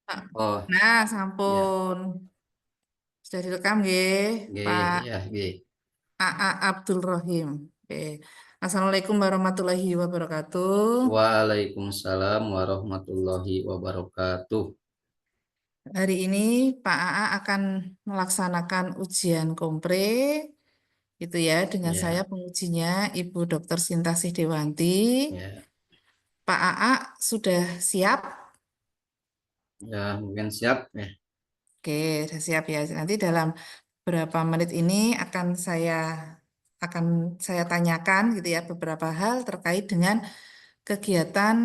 Pak. Oh, Nah, ya, sampun. Sudah direkam nggih, G, Pak ya, G. AA Abdul Rohim. Oke. Assalamualaikum warahmatullahi wabarakatuh. Waalaikumsalam warahmatullahi wabarakatuh. Hari ini Pak AA akan melaksanakan ujian kompre, gitu ya, dengan saya Ya, pengujinya Ibu Dr. Sintasih Dewanti. ya, Pak AA sudah siap? ya, mungkin siap ya. Oke, sudah siap ya. Nanti dalam berapa menit ini akan saya tanyakan gitu ya beberapa hal terkait dengan kegiatan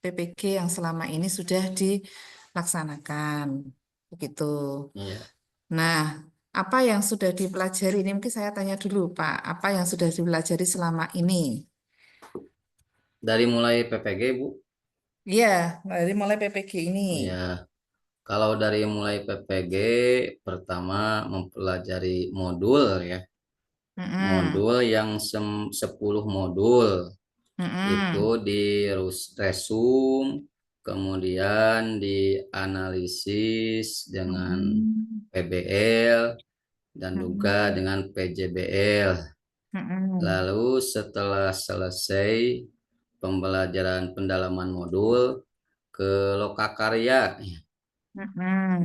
PPG yang selama ini sudah dilaksanakan. Begitu. Ya, Nah, apa yang sudah dipelajari ini mungkin saya tanya dulu, Pak. Apa yang sudah dipelajari selama ini? dari mulai PPG, Bu. Iya, dari mulai PPG ini. Ya, kalau dari mulai PPG, pertama mempelajari modul ya. Mm-mm. Modul yang 10 modul. Itu Mm-mm. di resum, kemudian dianalisis dengan Mm-mm. PBL, dan juga Mm-mm. dengan PJBL. Mm-mm. Lalu setelah selesai pembelajaran pendalaman modul ke lokakarya,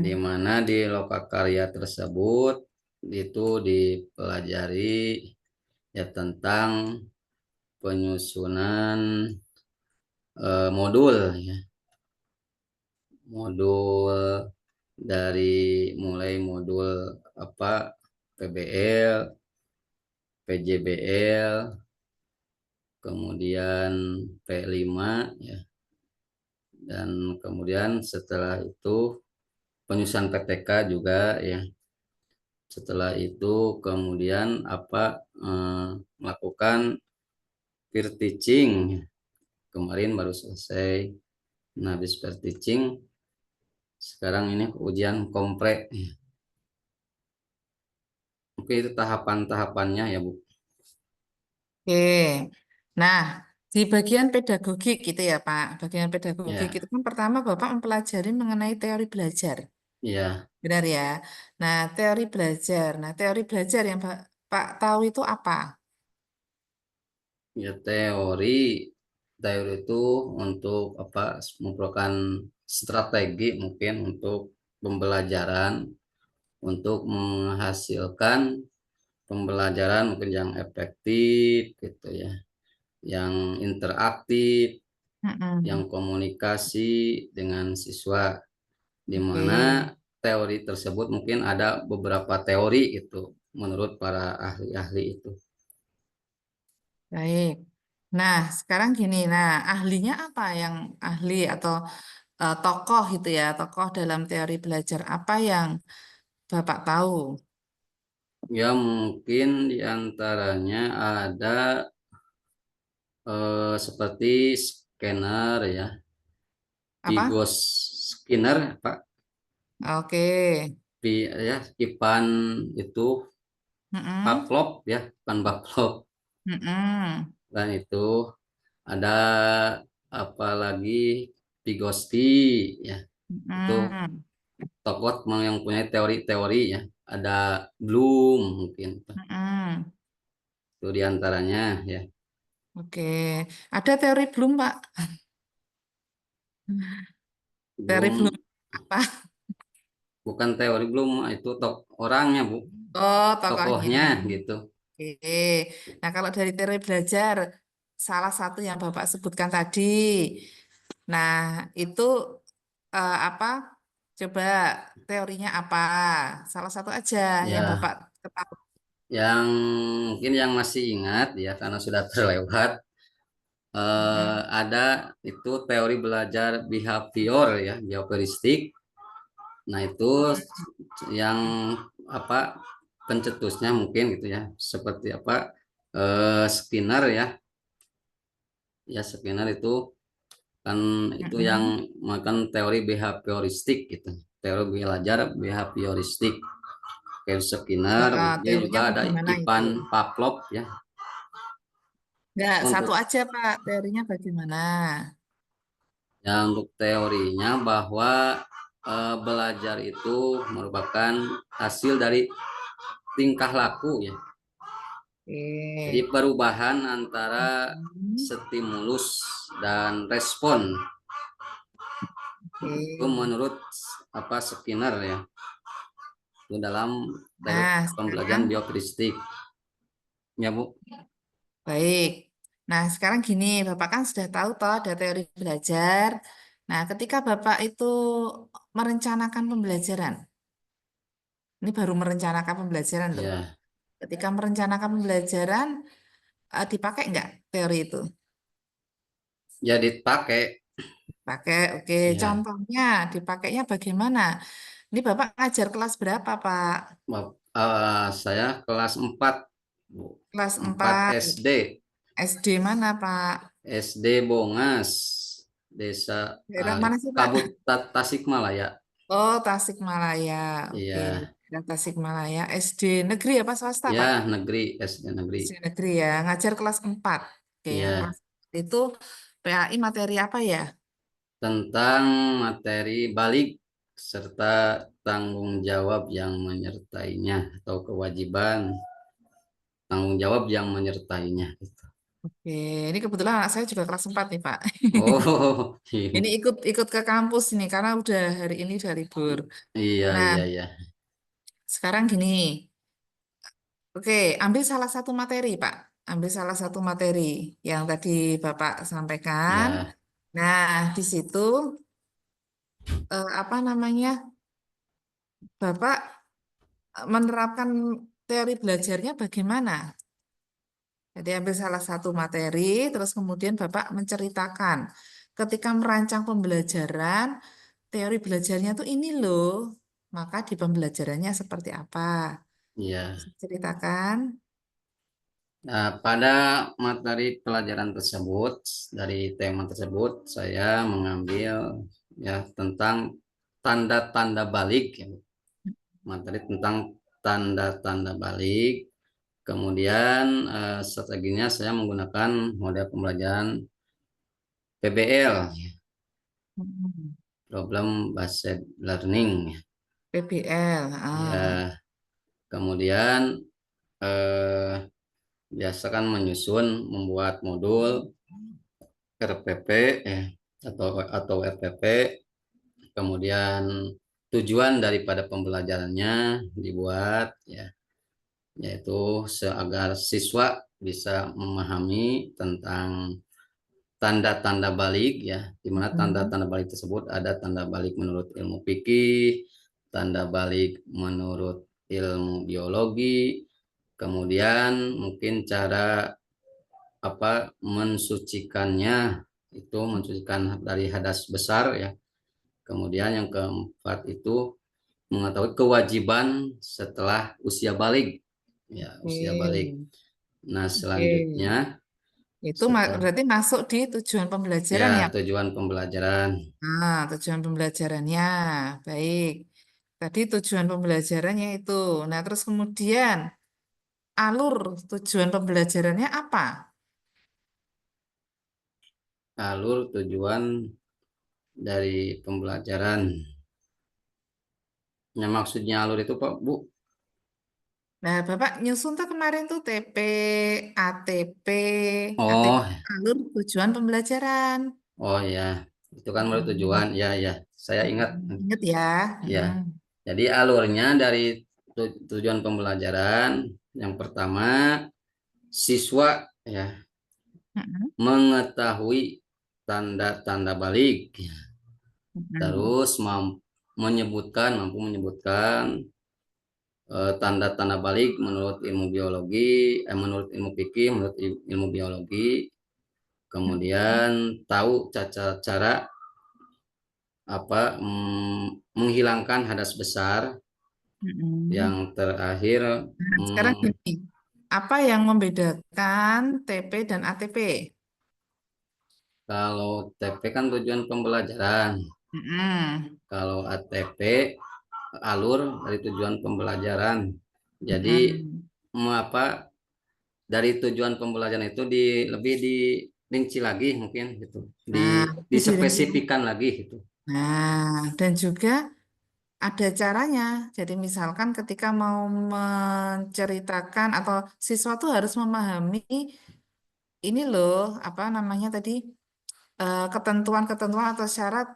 di Mm-mm. mana di lokakarya tersebut itu dipelajari ya tentang penyusunan modul ya. Modul dari mulai modul apa PBL, PJBL, kemudian P5 ya, dan kemudian setelah itu penyusunan PTK juga ya. Setelah itu kemudian melakukan peer teaching ya. Kemarin baru selesai. Nah, habis peer teaching sekarang ini ujian komprek ya. Oke, itu tahapan-tahapannya ya, Bu. Oke. Nah, di bagian pedagogik gitu ya, Pak. Bagian pedagogik Ya, itu kan pertama Bapak mempelajari mengenai teori belajar. ya, Benar ya? Nah, teori belajar. Nah, teori belajar yang Pak tahu itu apa? ya, teori itu untuk merupakan strategi mungkin untuk pembelajaran, untuk menghasilkan pembelajaran mungkin yang efektif gitu ya, yang interaktif, yang Mm-mm. komunikasi dengan siswa, di mana Oke, teori tersebut mungkin ada beberapa teori itu menurut para ahli-ahli itu. baik. Nah, sekarang gini. Nah, ahlinya apa yang ahli atau tokoh itu ya, tokoh dalam teori belajar apa yang Bapak tahu? Ya mungkin diantaranya ada seperti scanner ya, Apa? Pigos Skinner, Pak, Oke. Ya, Ipan itu Mm-mm. Pavlov ya, Ipan Pavlov. Mm-mm. Dan itu ada apalagi Vygotsky ya, itu Mm-mm. tokoh yang punya teori-teori ya. Ada Bloom mungkin Mm-mm. itu diantaranya ya. Oke. Ada teori belum, Pak? Teori belum Bloom apa? bukan teori Bloom, itu orangnya, Bu, Oh, tokohnya. tokohnya gitu. Oke. Nah, kalau dari teori belajar, salah satu yang Bapak sebutkan tadi. Nah, itu apa? Coba teorinya apa? Salah satu aja yang Ya, Bapak ketahui. yang mungkin yang masih ingat ya karena sudah terlewat, Mm-mm. ada itu teori belajar behavior ya, behavioristik. Nah, itu yang apa pencetusnya mungkin gitu ya, seperti Skinner ya. Ya, Skinner itu kan itu yang Mm-mm. makan teori behavioristik gitu. Teori belajar behavioristik. Kayak Skinner, dia Teorinya juga ada bagaimana itu? Ivan Pavlov ya. Enggak, satu Untuk aja, Pak. Teorinya bagaimana? untuk teorinya bahwa belajar itu merupakan hasil dari tingkah laku ya. Jadi Oke. perubahan antara Hmm, stimulus dan respon itu oke. menurut apa Skinner ya. Itu dalam teori Nah, pembelajaran sekarang biokritik. Ya, Bu. baik. Nah, sekarang gini, Bapak kan sudah tahu toh ada teori belajar. Nah, ketika Bapak itu merencanakan pembelajaran, ini baru merencanakan pembelajaran loh. Ya, Ketika merencanakan pembelajaran, dipakai nggak teori itu? jadi pakai Pakai, oke. ya. Contohnya, dipakainya bagaimana? Ini Bapak ngajar kelas berapa, Pak? Saya kelas 4, Bu. Kelas 4 4. SD. SD mana, Pak? SD Bongas, Desa Daerah mana sih, Pak? Kabupaten Tasikmalaya. Oh, Tasikmalaya. Oke. Iya, Daerah Tasikmalaya. SD negeri apa swasta, ya Pak? negeri SD negeri. SD negeri ya. Ngajar kelas 4. Oke, yang Iya, kelas 4 itu PAI materi apa ya? tentang materi balik serta tanggung jawab yang menyertainya atau kewajiban tanggung jawab yang menyertainya gitu. Oke, ini kebetulan anak saya juga kelas 4 nih, Pak. Oh, Ini ikut ikut ke kampus nih karena udah hari ini udah libur. iya Nah, iya iya. sekarang gini. Oke, ambil salah satu materi, Pak. Ambil salah satu materi yang tadi Bapak sampaikan. Ya, Nah, di situ apa namanya? Bapak menerapkan teori belajarnya bagaimana? Jadi ambil salah satu materi, terus kemudian Bapak menceritakan ketika merancang pembelajaran, teori belajarnya tuh ini loh, maka di pembelajarannya seperti apa? iya. Ceritakan. Nah, pada materi pelajaran tersebut, dari tema tersebut, saya mengambil ya tentang tanda-tanda balik, ya. Materi tentang tanda-tanda balik. Kemudian strateginya saya menggunakan model pembelajaran PBL, Hmm. Problem Based Learning. PBL. Ah. Ya, kemudian eh, biasakan menyusun, membuat modul RPP atau RPP, kemudian tujuan daripada pembelajarannya dibuat ya, yaitu agar siswa bisa memahami tentang tanda-tanda balik ya, di mana Hmm. tanda-tanda balik tersebut ada tanda balik menurut ilmu fikih, tanda balik menurut ilmu biologi, kemudian mungkin cara apa mensucikannya itu mensucikan dari hadas besar ya. Kemudian yang keempat itu mengetahui kewajiban setelah usia balik ya, usia balik. Oke. Nah, Oke. selanjutnya Itu setelah berarti masuk di tujuan pembelajaran ya ya. tujuan pembelajaran Nah, tujuan pembelajarannya. Baik. Tadi tujuan pembelajarannya itu. Nah, terus kemudian alur tujuan pembelajarannya apa? alur tujuan dari pembelajaran. Yang maksudnya alur itu Pak Bu? Nah, Bapak nyusun tuh kemarin tuh TP, ATP, ATP Oh, alur tujuan pembelajaran. oh ya, itu kan menurut Hmm. tujuan. Ya, ya, saya ingat. Ingat ya. Ya, Hmm. jadi alurnya dari tujuan pembelajaran yang pertama siswa ya Hmm. mengetahui tanda-tanda balik, Hmm. terus mampu menyebutkan tanda-tanda balik menurut ilmu biologi, menurut ilmu fikih, menurut ilmu biologi, Hmm. kemudian tahu cara apa menghilangkan hadas besar, yang Hmm. terakhir Nah, sekarang mm, gini, apa yang membedakan TP dan ATP? kalau TP kan tujuan pembelajaran, Mm-mm. kalau ATP alur dari tujuan pembelajaran. Jadi Mm-mm. apa dari tujuan pembelajaran itu lebih dirinci lagi mungkin gitu, Nah, itu dirinci. dispesifikan lagi gitu. Nah, dan juga ada caranya. Jadi misalkan ketika mau menceritakan atau siswa tuh harus memahami ini loh, apa namanya tadi, ketentuan-ketentuan atau syarat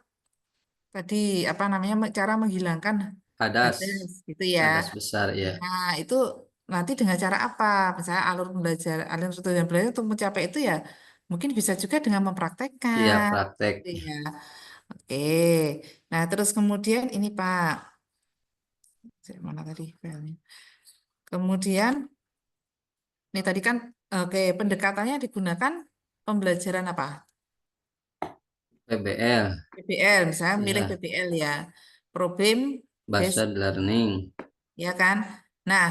tadi, apa namanya, cara menghilangkan Hadas, hadas gitu ya. hadas besar ya. Nah, itu nanti dengan cara apa? Misalnya alur studi dan belajar untuk mencapai itu ya mungkin bisa juga dengan Iya, mempraktekkan. praktek. Gitu ya. Oke. Nah, terus kemudian ini Pak, mana tadi filenya? Kemudian ini tadi kan oke, pendekatannya digunakan pembelajaran apa? PBL, PBL, misalnya milih ya, PBL ya. Problem based, based learning. ya kan? Nah,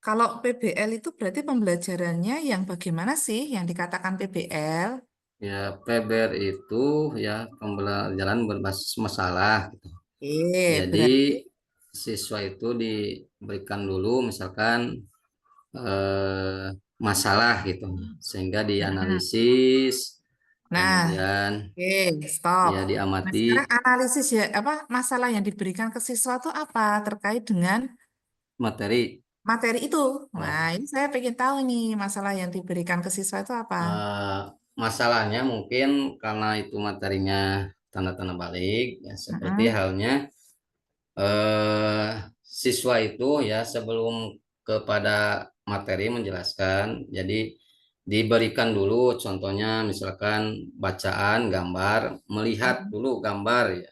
kalau PBL itu berarti pembelajarannya yang bagaimana sih yang dikatakan PBL? Ya, PBL itu ya pembelajaran berbasis masalah gitu. Jadi Berarti. siswa itu diberikan dulu misalkan eh, masalah gitu, sehingga Mm-mm. dianalisis, Nah, kemudian oke, stop. ya Nah, diamati sekarang analisis ya, apa masalah yang diberikan ke siswa itu apa terkait dengan materi. materi itu. Nah, Oh, ini saya pengen tahu nih masalah yang diberikan ke siswa itu apa. eh, masalahnya mungkin karena itu materinya tanda-tanda balik, ya seperti Mm-mm, halnya siswa itu ya sebelum kepada materi menjelaskan, jadi diberikan dulu contohnya misalkan bacaan, gambar, melihat mm-mm, dulu gambar ya.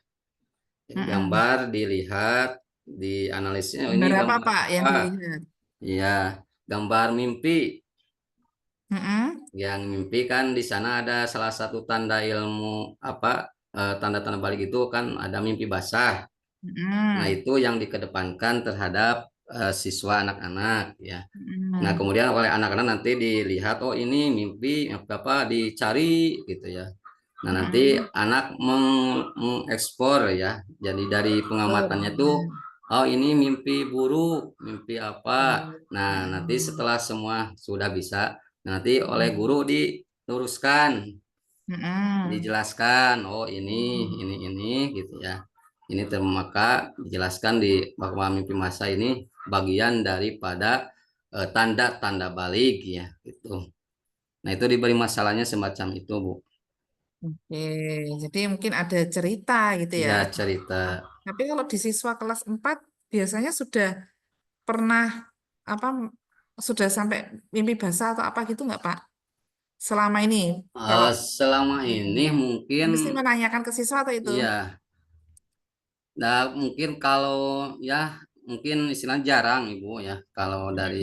Jadi mm-mm. gambar dilihat, dianalisisnya oh, ini Gambar apa gambar Pak yang apa? dilihat? Iya, gambar mimpi. Mm-mm, Yang mimpi kan di sana ada salah satu tanda ilmu apa tanda-tanda balik itu kan ada mimpi basah. Nah, mm-mm, itu yang dikedepankan terhadap siswa anak-anak ya. Nah, mm-mm, kemudian oleh anak-anak nanti dilihat oh ini mimpi apa dicari gitu ya. Nah, nanti mm-mm. anak mengekspor ya. Jadi dari Betul, pengamatannya tuh benar. oh ini mimpi buruk, mimpi apa. Betul. Nah, nanti Mm-mm, setelah semua sudah bisa nanti oleh guru mm-mm, diluruskan, mm-mm, dijelaskan oh mm-mm. ini gitu ya. Ini maka dijelaskan di bahwa mimpi masa ini bagian daripada tanda-tanda balik ya gitu. Nah, itu diberi masalahnya semacam itu, Bu. Oke, jadi mungkin ada cerita gitu ya. Ya, cerita. Tapi kalau di siswa kelas 4 biasanya sudah pernah apa sudah sampai mimpi basah atau apa gitu nggak Pak? Selama ini kalau Selama ini mungkin mesti menanyakan ke siswa atau itu? ya, nah mungkin kalau ya mungkin istilah jarang Ibu ya kalau dari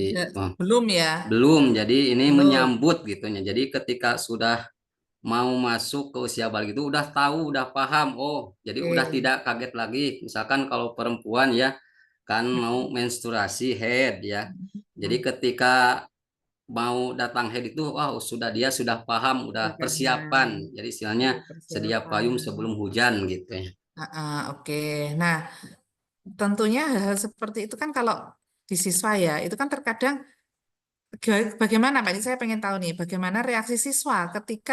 Belum ya, belum. Jadi ini belum. menyambut gitu ya. Jadi ketika sudah mau masuk ke usia balik itu udah tahu, udah paham. Oh, jadi udah Oke. tidak kaget lagi. Misalkan kalau perempuan ya kan mau menstruasi head ya. Jadi Hmm, ketika mau datang head itu, wah dia sudah paham, udah sudah persiapan. paham. Jadi istilahnya Sudah sedia payung persiapan. sebelum hujan gitu ya. Oke. Nah, tentunya hal-hal seperti itu kan kalau di siswa ya, itu kan terkadang bagaimana Pak? Ini saya pengen tahu nih, bagaimana reaksi siswa ketika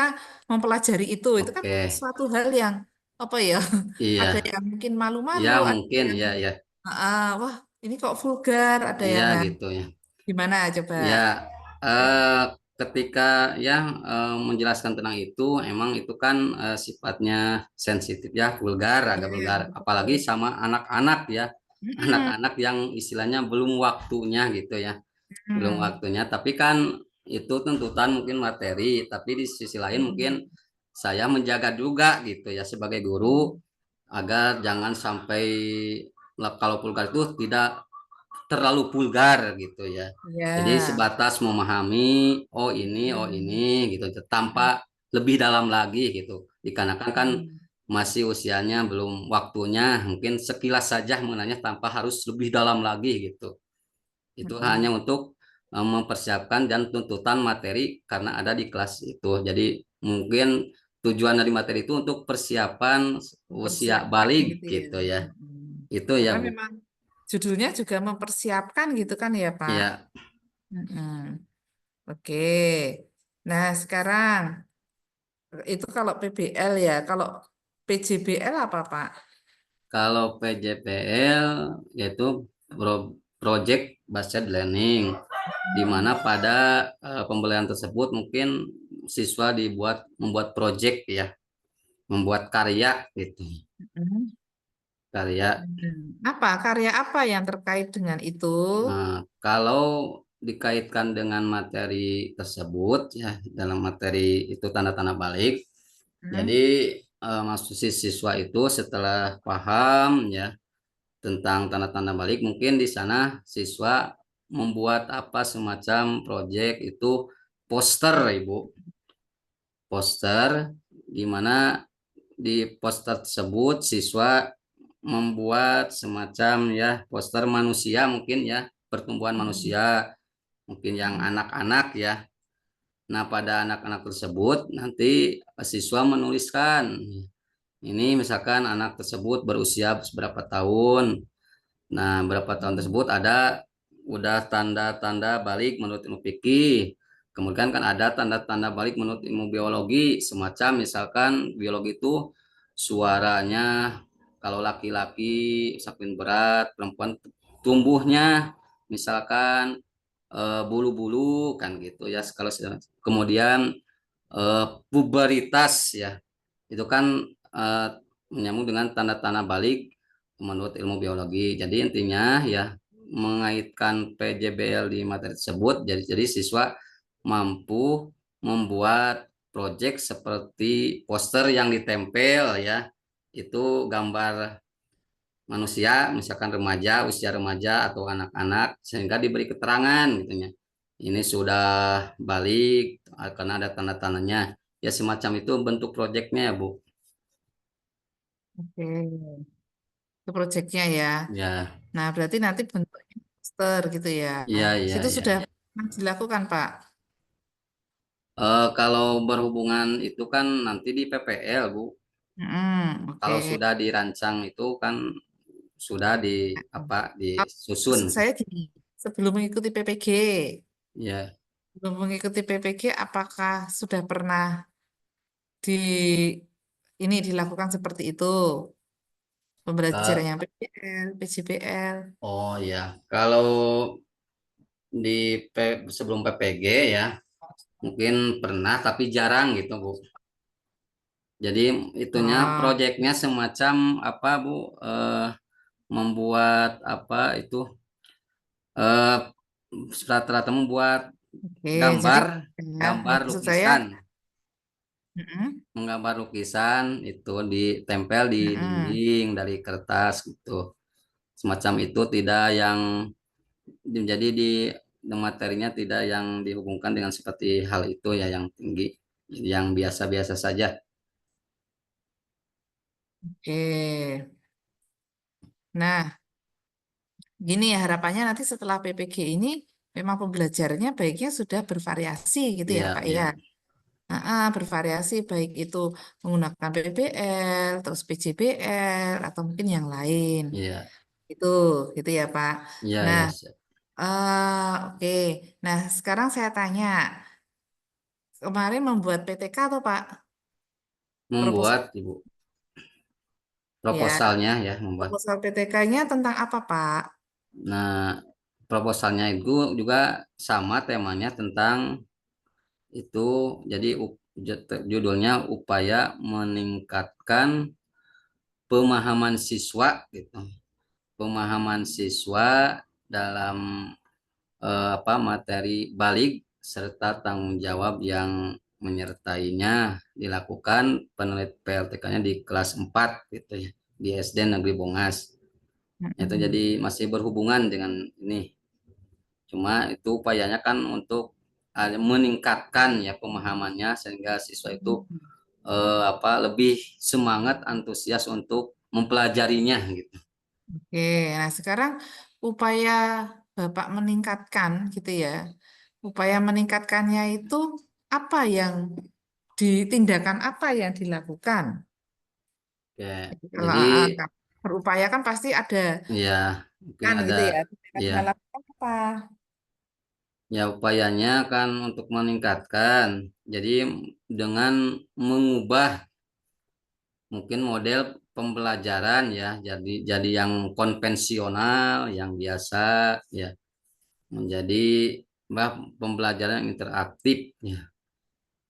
mempelajari itu? Itu kan Oke, suatu hal yang apa ya? Ada iya, yang mungkin ya malu-malu, ada mungkin yang ya ya, wah ini kok vulgar, ada iya yang nah, gitu ya. gimana coba? Ya, eh, ketika ya menjelaskan tentang itu, emang itu kan sifatnya sensitif ya, vulgar, agak Iya, vulgar, apalagi betul. sama anak-anak ya, Mm-mm. anak-anak yang istilahnya belum waktunya gitu ya, belum Mm. waktunya. Tapi kan itu tuntutan mungkin materi, tapi di sisi lain mungkin Mm. saya menjaga juga gitu ya sebagai guru agar jangan sampai kalau vulgar itu tidak terlalu vulgar gitu ya. Jadi Ya. sebatas memahami oh Mm. ini gitu tanpa lebih dalam lagi gitu. Dikarenakan kan Mm. masih usianya belum waktunya, mungkin sekilas saja mengenanya tanpa harus lebih dalam lagi gitu. Itu hanya Mm. untuk mempersiapkan dan tuntutan materi karena ada di kelas itu. Jadi mungkin tujuan dari materi itu untuk persiapan usia Mempersiapkan balik gitu ya. gitu ya. Mm. Itu ya, Karena Bu. memang judulnya juga mempersiapkan gitu kan ya Pak. Ya, Mm-mm. Oke. Nah sekarang itu kalau PBL ya, kalau PJBL apa Pak? Kalau PJPL yaitu Project Based Learning, di mana pada pembelajaran tersebut mungkin siswa membuat project ya, membuat karya gitu. Mm. Karya. Apa karya apa yang terkait dengan itu? Nah, kalau dikaitkan dengan materi tersebut ya, dalam materi itu tanda-tanda balik. Jadi Hmm. maksud si siswa itu setelah paham ya tentang tanda-tanda balik, mungkin di sana siswa membuat apa semacam proyek itu poster, Ibu. Poster di mana di poster tersebut siswa membuat semacam ya poster manusia mungkin ya, pertumbuhan manusia mungkin yang anak-anak ya. Nah, pada anak-anak tersebut nanti siswa menuliskan ini misalkan anak tersebut berusia berapa tahun. Nah, berapa tahun tersebut ada udah tanda-tanda balik menurut ilmu fikih. Kemudian kan ada tanda-tanda balik menurut ilmu biologi, semacam misalkan biologi itu suaranya kalau laki-laki sakit berat, perempuan tumbuhnya misalkan bulu-bulu kan gitu ya. Kalau kemudian puberitas ya, itu kan eh, menyambung dengan tanda-tanda balik menurut ilmu biologi. Jadi intinya ya mengaitkan PJBL di materi tersebut, jadi siswa mampu membuat proyek seperti poster yang ditempel ya, itu gambar manusia, misalkan remaja, usia remaja atau anak-anak, sehingga diberi keterangan gitu ya. Ini sudah balik karena ada tanda-tandanya. Ya semacam itu bentuk proyeknya ya, Bu. Oke, itu proyeknya ya. Ya, Nah, berarti nanti bentuknya poster gitu ya. iya, iya, Situ iya. sudah pernah dilakukan, Pak. Kalau berhubungan itu kan nanti di PPL, Bu. Oke. Kalau sudah dirancang itu kan sudah di apa disusun. Maksud saya gini, sebelum mengikuti PPG, Ya, apakah sudah pernah di ini dilakukan seperti itu? Pembelajaran Ke- yang PPL, PJBL. oh ya. Kalau di sebelum PPG ya, mungkin pernah tapi jarang gitu, Bu. Jadi itunya Oh, proyeknya semacam apa, Bu? Membuat apa itu eh rata-rata membuat oke. Jadi gambar, ya, gambar maksud saya, lukisan, mm-mm, menggambar lukisan itu ditempel di mm-mm. dinding dari kertas gitu. Semacam itu tidak yang jadi di materinya tidak yang dihubungkan dengan seperti hal itu ya yang tinggi, yang biasa-biasa saja. Oke. Nah, gini ya harapannya nanti setelah PPG ini memang pembelajarannya baiknya sudah bervariasi gitu ya Iya, Pak iya, ya. Bervariasi baik itu menggunakan PBL, terus PJBL atau mungkin yang lain. iya, Itu gitu ya Pak. iya, Nah, iya. oke. Nah, sekarang saya tanya, kemarin membuat PTK atau Pak? Proposal Membuat Ibu ya. proposalnya ya, membuat. Proposal PTK-nya tentang apa Pak? Nah, proposalnya itu juga sama temanya tentang itu. Jadi judulnya upaya meningkatkan pemahaman siswa gitu. Pemahaman siswa dalam apa materi balik serta tanggung jawab yang menyertainya dilakukan penelitian PLTK-nya di kelas 4 gitu ya di SD Negeri Bongas. Itu Mm-mm. jadi masih berhubungan dengan ini. Cuma itu upayanya kan untuk meningkatkan ya pemahamannya sehingga siswa itu apa lebih semangat antusias untuk mempelajarinya gitu. Oke, nah sekarang upaya Bapak meningkatkan gitu ya. Upaya meningkatkannya itu apa yang ditindakan apa yang dilakukan? Ya, Kalau jadi berupaya kan pasti ada ya mungkin kan ada gitu ya. Tindakan ya dilakukan apa? ya upayanya kan untuk meningkatkan. Jadi dengan mengubah mungkin model pembelajaran ya, jadi yang konvensional, yang biasa ya, menjadi pembelajaran yang interaktif ya,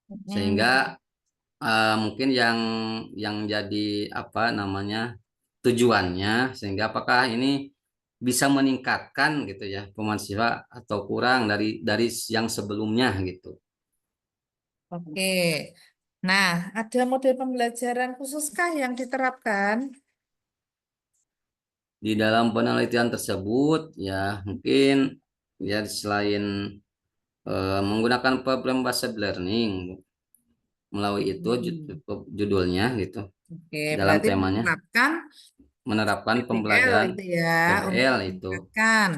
Mm-mm. sehingga mungkin yang jadi apa namanya tujuannya, sehingga apakah ini bisa meningkatkan gitu ya pemahaman atau kurang dari yang sebelumnya gitu. Oke. Nah, ada model pembelajaran khususkah yang diterapkan? Di dalam penelitian tersebut ya mungkin ya selain menggunakan problem based learning, melalui itu Hmm. judulnya gitu, Oke, dalam berarti temanya menerapkan menerapkan PBL pembelajaran itu ya untuk PBL itu meningkatkan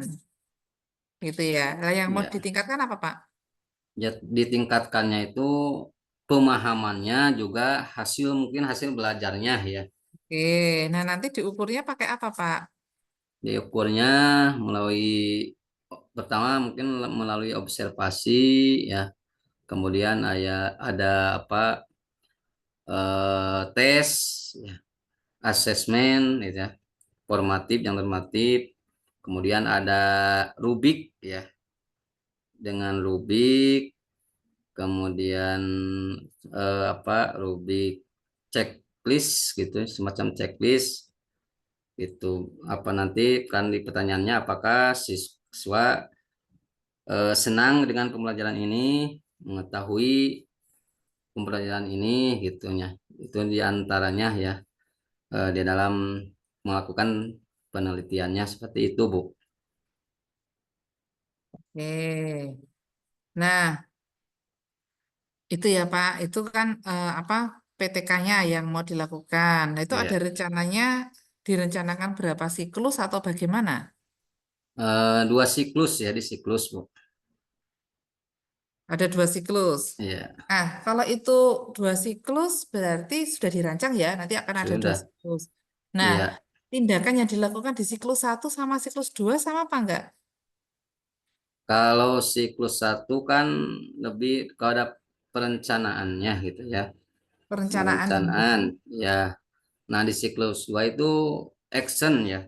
gitu ya. Nah, yang mau ya. ditingkatkan apa, Pak? Ya, ditingkatkannya itu pemahamannya juga hasil mungkin hasil belajarnya ya. Oke, nah nanti diukurnya pakai apa, Pak? Diukurnya melalui pertama mungkin melalui observasi ya. Kemudian ada apa tes ya, asesmen gitu ya, formatif yang normatif. Kemudian ada rubik ya, dengan rubik, kemudian apa rubik checklist gitu, semacam checklist itu apa nanti kan di pertanyaannya apakah siswa senang dengan pembelajaran ini, mengetahui pembelajaran ini gitunya, itu diantaranya ya di dalam melakukan penelitiannya seperti itu Bu. Oke. Nah, itu ya, Pak. Itu kan apa PTK-nya yang mau dilakukan. Nah, itu ada Ya. rencananya direncanakan berapa siklus atau bagaimana? Dua siklus ya, di siklus Bu. Ada dua siklus. Ya, Nah, kalau itu dua siklus berarti sudah dirancang ya, nanti akan ada dua sudah. siklus. Nah, Iya. tindakan yang dilakukan di siklus satu sama siklus dua sama apa enggak? Kalau siklus satu kan lebih kepada perencanaannya gitu ya, Perencanaan dan perencanaan ya. Nah di siklus dua itu action ya,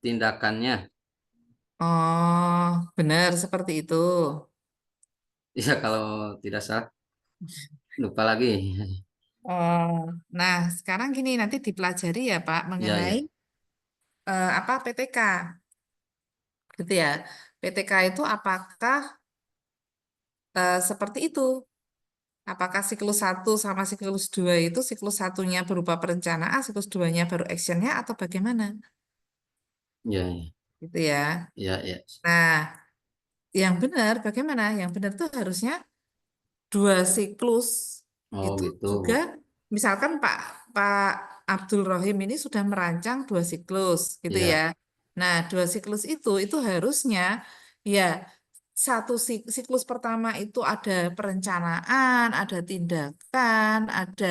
tindakannya. oh, benar seperti itu. Ya kalau tidak salah, lupa lagi. Oh, nah sekarang gini nanti dipelajari ya Pak Ya mengenai ya. apa PTK, gitu ya. PTK itu apakah seperti itu? Apakah siklus satu sama siklus dua itu siklus satunya berupa perencanaan, siklus duanya baru actionnya atau bagaimana? Ya ya. Gitu ya. Ya ya. Nah, yang benar bagaimana? Yang benar tuh harusnya dua siklus Oh itu gitu Bu. juga misalkan Pak Abdul Rohim ini sudah merancang dua siklus gitu ya. Ya. Nah, dua siklus itu harusnya ya satu siklus pertama itu ada perencanaan, ada tindakan, ada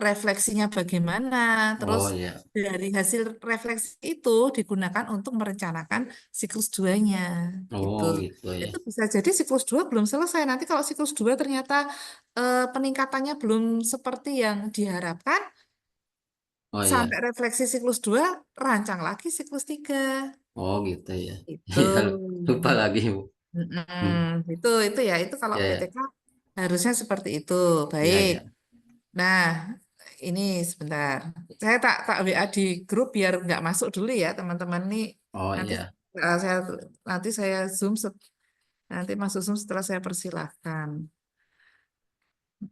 refleksinya bagaimana, terus Oh ya. dari hasil refleksi itu digunakan untuk merencanakan siklus duanya gitu. Oh gitu ya. Itu bisa jadi siklus 2 belum selesai. Nanti kalau siklus 2 ternyata peningkatannya belum seperti yang diharapkan, Oh ya. sampai refleksi siklus 2 rancang lagi siklus 3. Oh gitu ya. Itu. Ya lupa lagi Bu. Hmm. Itu ya, itu kalau Ya ya. PTK harusnya seperti itu. Ya Baik. ya. Nah, ini sebentar. Saya tak WA di grup biar nggak masuk dulu ya, teman-teman nih. Oh Nanti iya. saya Zoom nanti masuk Zoom setelah saya persilahkan.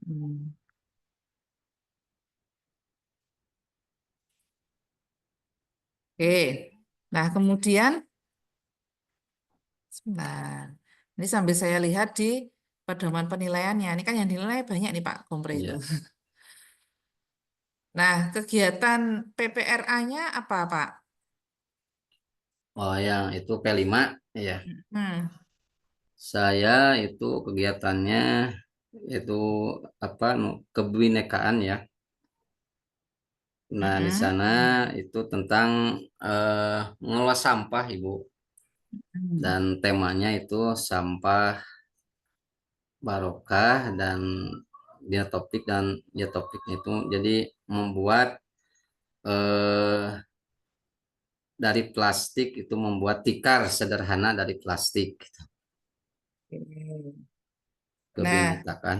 Hmm. Oke. Nah, kemudian sebentar. Ini sambil saya lihat di pedoman penilaiannya. Ini kan yang dinilai banyak nih Pak Kompre itu. Ya. Nah, kegiatan PPRA-nya apa Pak? Oh yang itu P5 ya. Hmm. Saya itu kegiatannya itu apa kebinekaan ya. Nah, di Mm-mm. sana itu tentang mengelola sampah, Ibu. Hmm. Dan temanya itu sampah barokah dan dia topiknya itu jadi membuat eh, dari plastik itu membuat tikar sederhana dari plastik gitu. Oke. Nah, Kebintakan.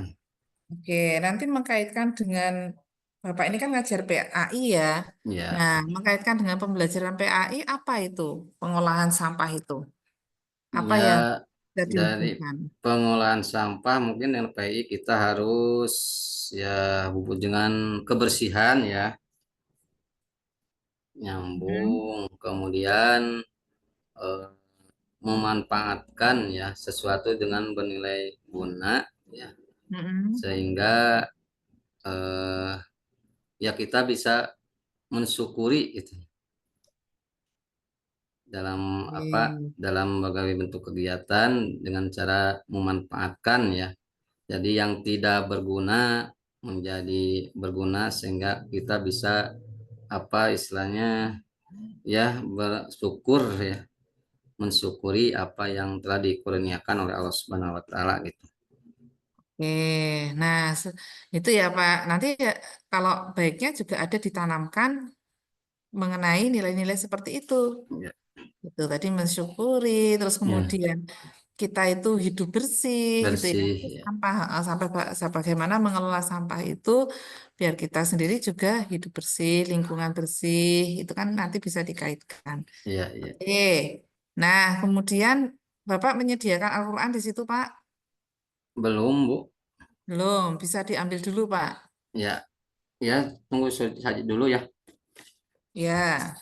oke, nanti mengkaitkan dengan Bapak ini kan ngajar PAI ya. Ya, Nah, mengkaitkan dengan pembelajaran PAI apa itu? Pengolahan sampah itu. Apa ya yang bisa dari dihubungkan? pengolahan sampah mungkin LPI kita harus ya hubung dengan kebersihan ya, Hmm. nyambung, kemudian eh, memanfaatkan ya sesuatu dengan bernilai guna ya, Mm-mm. sehingga eh, ya kita bisa mensyukuri itu dalam apa Oke. dalam berbagai bentuk kegiatan dengan cara memanfaatkan ya. Jadi yang tidak berguna menjadi berguna sehingga kita bisa apa istilahnya ya bersyukur ya, mensyukuri apa yang telah dikurniakan oleh Allah Subhanahu wa taala gitu. Oke, nah itu ya Pak. Nanti ya, kalau baiknya juga ada ditanamkan mengenai nilai-nilai seperti itu. Ya, Gitu. Tadi mensyukuri, terus ya, kemudian kita itu hidup bersih, gitu ya. bersih Terus ya, sampah, sampai bagaimana mengelola sampah itu biar kita sendiri juga hidup bersih, lingkungan bersih, itu kan nanti bisa dikaitkan. ya, ya. Oke, nah kemudian Bapak menyediakan Al-Quran di situ Pak? Belum, Bu. Belum, bisa diambil dulu Pak. Ya, ya, tunggu saja dulu ya. Ya,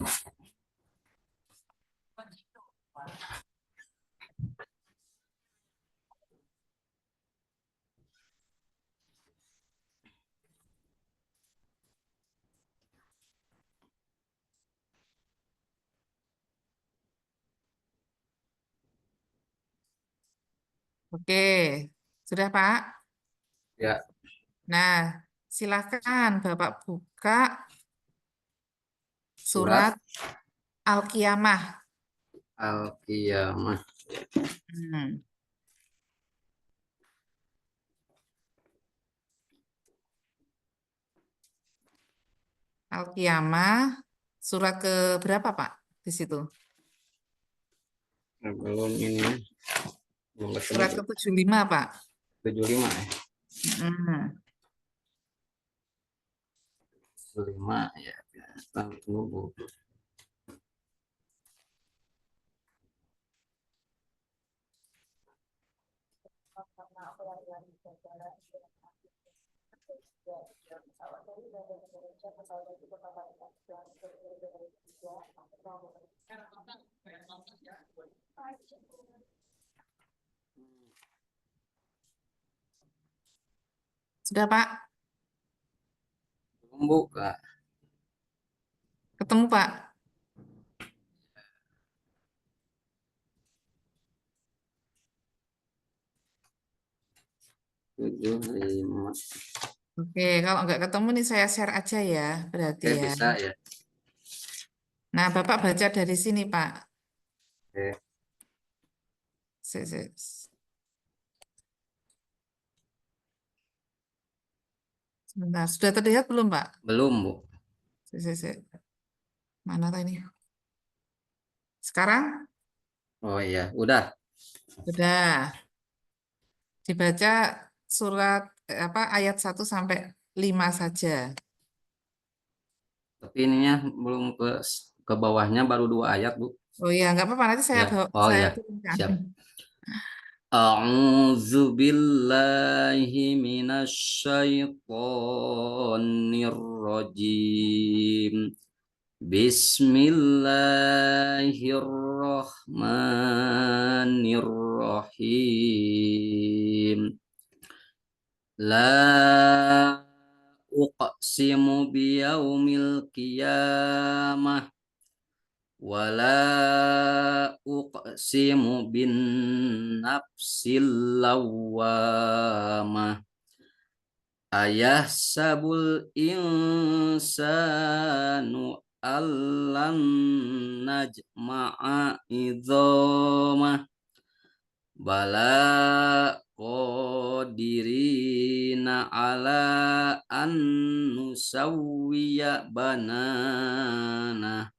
oke. Sudah Pak? Ya, Nah, silakan Bapak buka surat surat Al-Qiyamah. Al-Qiyamah. Hmm. Al-Qiyamah, surat ke berapa, Pak? Di situ. Belum ini, belum ketemu, Surat Bu. ke-75, Pak. 75 ya. Hmm. 75 ya. Ya. Tunggu, Bu. Sudah, Pak? Belum, Bu, Kak. Ketemu, Pak? 75. Oke, kalau nggak ketemu nih saya share aja ya, berarti Oke, ya. bisa ya. Nah, Bapak baca dari sini, Pak. Oke. Si, si. Sebentar, sudah terlihat belum, Pak? Belum, Bu. Si. Mana tadi? Sekarang? Oh iya, udah. Sudah. Dibaca surat apa ayat 1 sampai 5 saja. Tapi ininya belum ke bawahnya baru 2 ayat, Bu. Oh iya, nggak apa-apa. Nanti Ya. Oh saya ya, turunkan. siap. A'udzu billahi minasy syaithanir rajim. Bismillahirrahmanirrahim. La uqsimu biyaumil qiyamah wala uqsimu bin nafsil lawwamah. Ayah sabul insanu allan najma'a idhamah. Bala qadirina ala an nusawwiya banana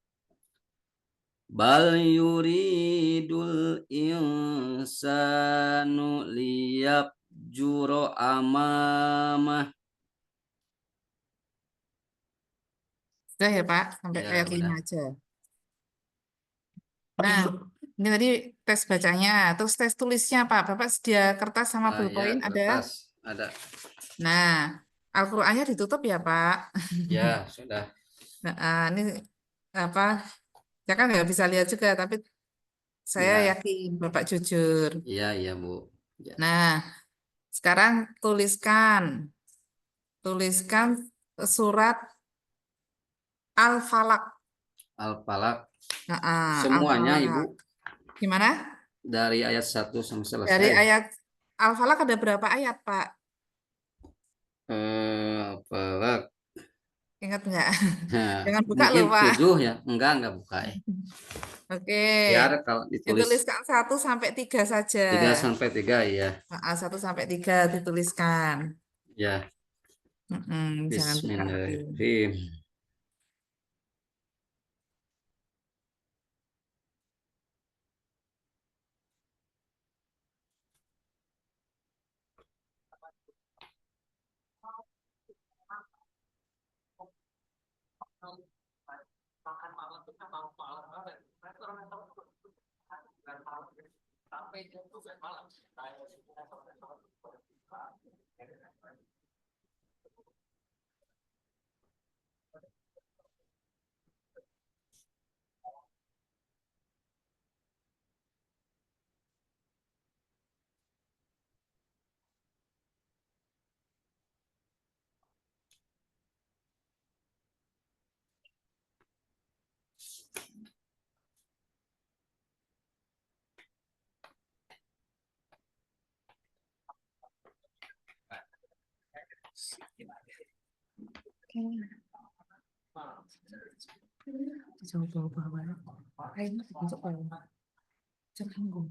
bal yuridul insanu liyabjura amamah. Sudah ya Pak, sampai Ya, ayat 5 udah. aja. Nah, ini tadi tes bacanya, terus tes tulisnya Pak. Bapak sedia kertas sama Ya, pulpen ada? kertas ada. Nah, Al-Qur'annya ditutup ya Pak. Ya, sudah. Nah, ini apa? Saya kan nggak bisa lihat juga, tapi saya Ya, yakin Bapak jujur. iya, iya, Bu. Ya. Nah, sekarang tuliskan surat Al-Falaq. Al-Falaq Nah, semuanya, Ibu, Al-Falaq. Gimana? dari ayat 1 sampai Dari selesai. ayat Al-Falaq ada berapa ayat, Pak? Al-Falaq. Ingat nggak? Nah, Jangan buka mungkin loh, Pak. 7 ya. Enggak buka ya. Oke. Biar kalau ditulis Dituliskan 1 sampai 3 saja. 3 sampai 3 ya. 1 sampai 3 dituliskan. Ya, Jangan buka lagi. bismillahirrahmanirrahim. Jauh bawah. Ini untuk bawah. Canggung.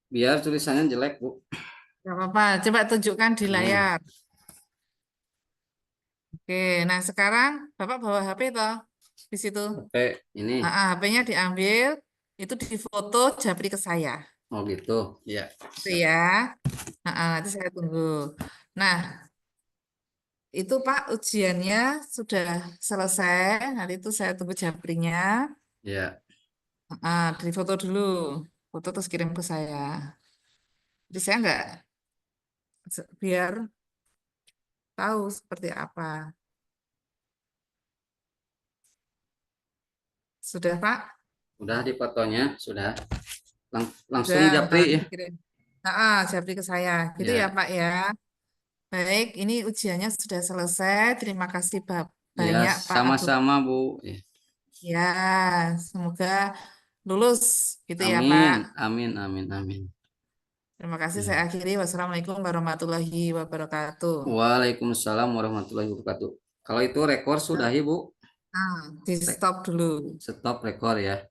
Biar tulisannya jelek, Bu. Gak apa-apa. Coba tunjukkan di Nih, layar. Oke, nah sekarang Bapak bawa HP toh di situ. sampai ini. HP-nya diambil, itu difoto japri ke saya. Oh gitu. Ya, Itu siap. ya. Nanti saya tunggu. Nah, itu Pak ujiannya sudah selesai. Nanti itu saya tunggu japrinya. Ya, Difoto dulu. Foto terus kirim ke saya. Jadi saya nggak, biar tahu seperti apa. Sudah Pak? udah di fotonya, sudah. Langsung Sudah, japri nanti ya. dikirim. Japri ke saya. Gitu ya Ya, Pak ya. Baik, ini ujiannya sudah selesai. Terima kasih ya, banyak Pak Abdul. sama-sama, Bu. Ya. Ya, semoga lulus gitu ya Pak. Amin, amin, amin, amin. Terima kasih saya Ya. akhiri. Wassalamualaikum warahmatullahi wabarakatuh. Waalaikumsalam warahmatullahi wabarakatuh. Kalau itu rekor sudah, Ibu. Di stop dulu. Stop rekor ya.